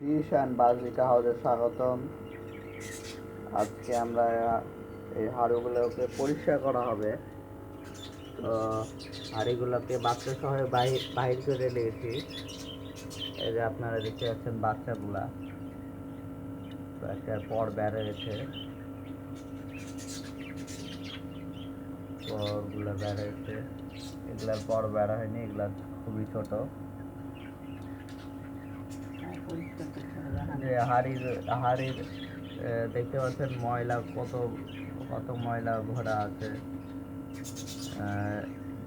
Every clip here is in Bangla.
ফিশ অ্যান্ড বাজরিকা হাউসে স্বাগতম। আজকে আমরা এই হাঁড়িগুলোকে পরিষ্কার করা হবে। তো হাঁড়িগুলোকে বাচ্চা সহ বাহির করে নিয়েছি। এই যে আপনারা দেখতে পাচ্ছেন বাচ্চাগুলা, তো একটার পর বের হয়েছে, পরগুলো বের হয়েছে, এগুলার পর বের হয়নি, এগুলা খুবই ছোট। যে হাড়ির দেখতে পাচ্ছেন ময়লা, কত কত ময়লা ভরা আছে।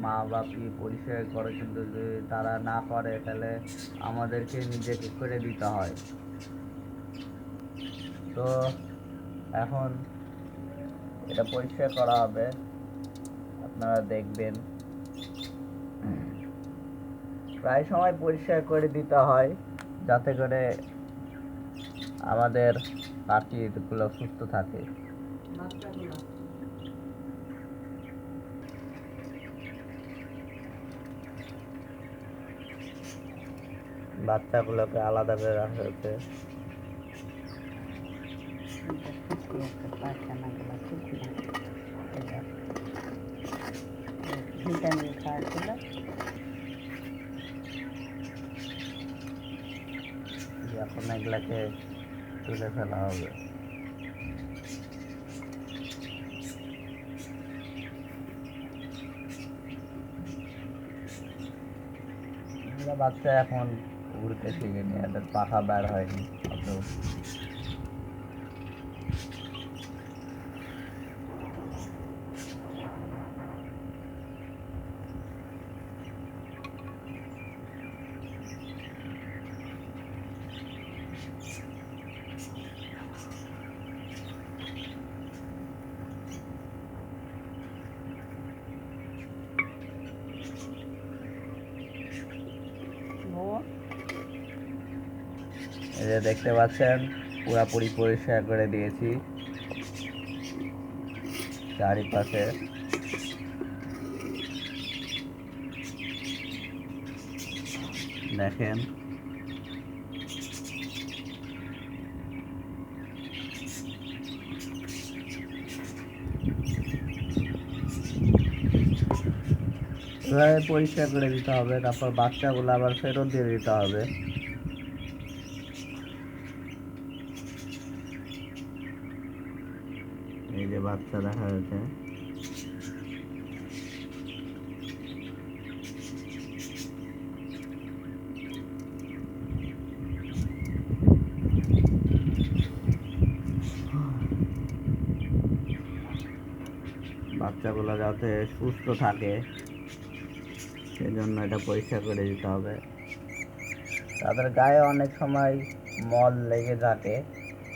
মা বাপি পরিষ্কার করে, কিন্তু যদি তারা না করে তাহলে আমাদেরকে নিজেকে করে দিতে হয়। তো এখন এটা পরিষ্কার করা হবে, আপনারা দেখবেন। প্রায় সময় পরিষ্কার করে দিতে হয় যাতে করে আমাদের পাখিগুলো সুস্থ থাকে। বাচ্চাগুলোকে আলাদা করে রাখা হয়েছে। এখন এগুলাকে তুলে ফেলা হবে। বাচ্চা এখন উড়তে শিখেনি, এদের পাখা বের হয়নি। এই যে দেখতে পাচ্ছেন পুরাপুরি পরিষ্কার করে দিয়েছি চারিপাশে। দেখেন এভাবে পরিষ্কার করে দিতে হবে, তারপর বাচ্চাগুলো আবার ফেরত দিয়ে দিতে হবে। এই যে বাচ্চা দেখা যাচ্ছে। বাচ্চাগুলো যাতে সুস্থ থাকে সেজন্য এটা পরিষ্কার করে দিতে হবে। তাদের গায়ে অনেক সময় মল লেগে থাকে,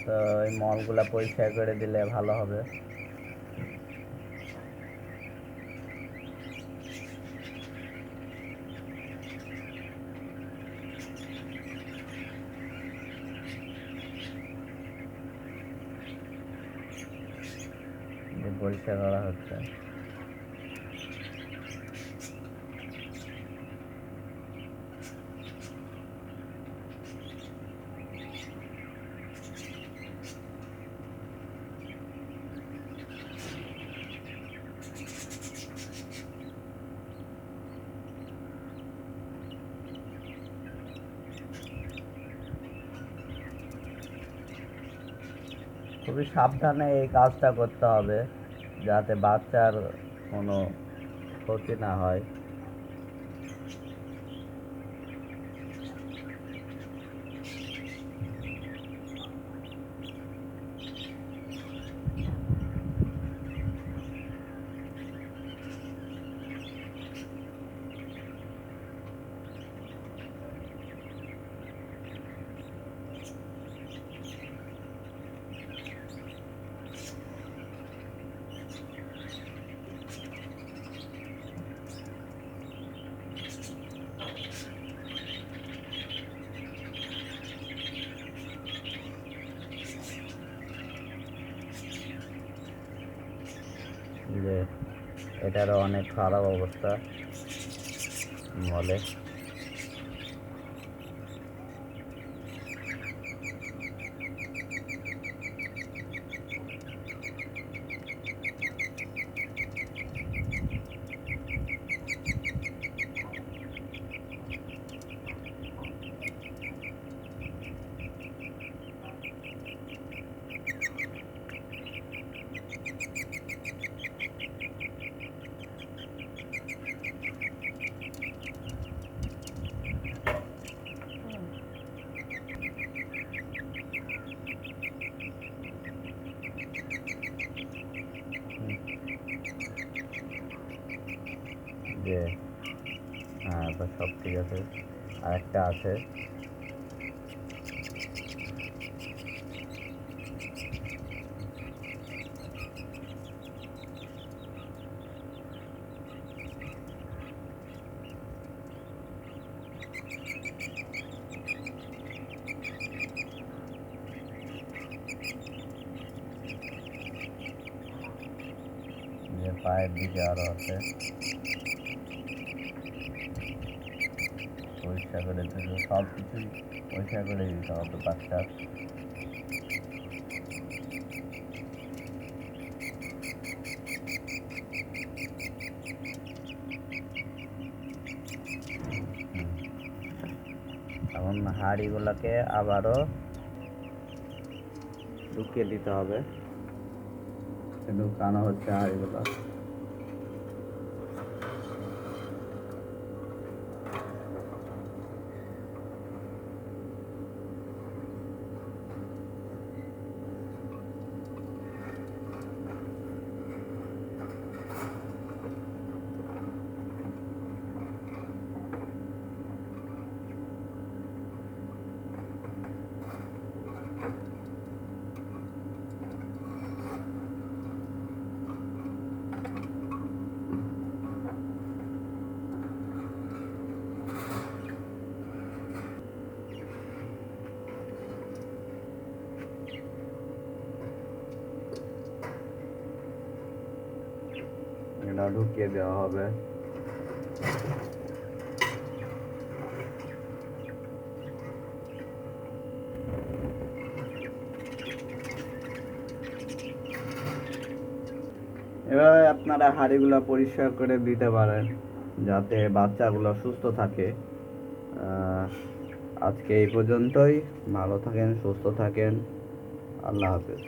তো এই মলগুলো পরিষ্কার করে দিলে ভালো হবে। পরিষ্কার করা হচ্ছে। খুবই সাবধানে এই কাজটা করতে হবে যাতে বাচ্চার কোনো ক্ষতি না হয়। যে এটারও অনেক খারাপ অবস্থা মলে। যে হ্যাঁ, এবার সব ঠিক আছে। আর একটা আছে, যে পায়ের দিকে আরো আছে, পরিষ্কার করে দিল, সব কিছুই পরিষ্কার করে দিতে হবে বাচ্চার। এখন হাঁড়িগুলোকে আবারও ঢুকিয়ে দিতে হবে। ঢুকানো হচ্ছে হাঁড়িগুলো। এটা ঢুকিয়ে দেওয়া হবে। এভাবে আপনারা হাঁড়িগুলো পরিষ্কার করে দিতে পারেন যাতে বাচ্চাগুলো সুস্থ থাকে। আজকে এই পর্যন্তই। ভালো থাকেন, সুস্থ থাকেন। আল্লাহ হাফেজ।